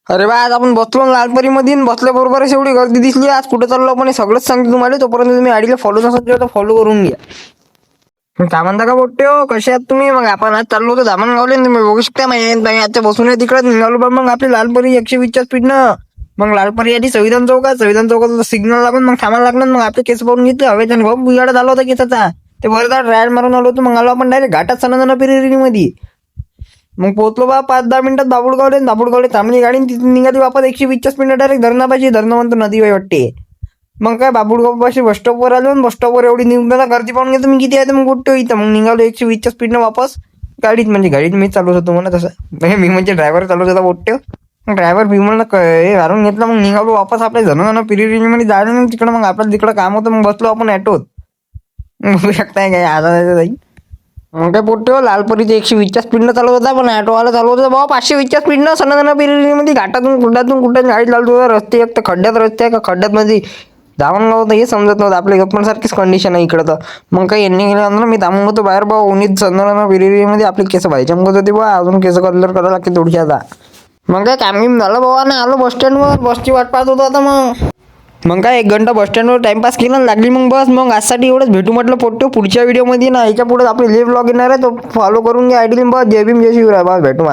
अरे बा आज आपण बसलो लालपरी मध्ये बसल्याबरोबरच एवढी गर्दी दिसली. आज कुठे चाललो आपण हे सगळंच सांगतो तुम्हाला. तोपर्यंत तुम्ही आडीला फॉलो नसेल केलं तर फॉलो करून घ्या. मग काय म्हणता का बोट्टे हो, कसे आहात तुम्ही? मग आपण आज चाललो होतो धामणगावले. तुम्ही बघू शकता आजच्या बसून तिकडे निघालो बा. मग आपली लालपरी 120च्या स्पीडनं. मग लालपरी आधी संविधान चौकात सिग्नल लागून मग थांबायला लागलं. मग आपले केस पाहून घेतले हवेच्या भाऊ बिघाडा झाला होता केसाचा. ते बरं रायड मारून आलो होतो. मग आलो आपण डायरेक्ट घाटात सणाजना मध्ये. मग पोहोचलो बा 5-10 मिनिटात दाबुडगावले थांबली गाडी. तिथून निघाली वापस 120च्या स्पीड डायरेक्ट धरणापाशी. धरणं म्हणतो नदी वाटते. मग काय बाबुळगाव पाशी बस स्टॉपवर आलो. बस स्टॉपवर एवढी निघताना गर्दी पाहून घेतो मी किती आहे. मग कुठं इथं मग निघालो 120च्या स्पीडनं वापस गाडीत मी चालवत होतो म्हणा तसं. मी म्हणजे ड्रायव्हर चालवत होता बोट्टे. ड्रायव्हर भीमला हारून घेतला. मग निघालो वापस आपल्या जणं पिरिरीमध्ये जायला तिकडं. मग आपल्याला तिकडं काम होतं. मग बसलो आपण ॲटोत. बघू शकताय काय आता जाईल. मग काय पोट्टे लालपरीचे 120च्या स्पीडनं चालवत होता. पण ॲटोवाला चालवत होता बाबा 520च्या स्पीडनं. सणाजना पिरिरीमध्ये घाटातून कुठं गाडी चालवत होता. रस्ते एक तर खड्ड्यात रस्ते आहे का खड्ड्यात मध्ये धावून होतं हे समजत नव्हतं. आपल्या गप्पन सारखीच कंडिशन आहे इकडं तर. मग काही यांनी गेल्यानंतर मी थांबून होतो बाहेर बा. उन्हीत सणाजना पिरिरीमध्ये आपले केस बाई चमकत होते बा. अजून केस कलर करायला लागते थोडीशी आता. मग काय काम झालं बाबा ना. आलो बस स्टँडवर. बसची वाट पाहत होतो आता. मग काय 1 घंटा बस स्टँडवर टाइमपास केला. लागली मग बस. मग आजसाठी एवढंच. भेटू म्हटलं पोट्टे पुढच्या व्हिडिओमध्ये ना. याच्या पुढे आपली लिव्ह ब्लॉग येणार आहे तो फॉलो करून घ्या आयडी. बस जय भीम जय शिवराय. बस भेटू.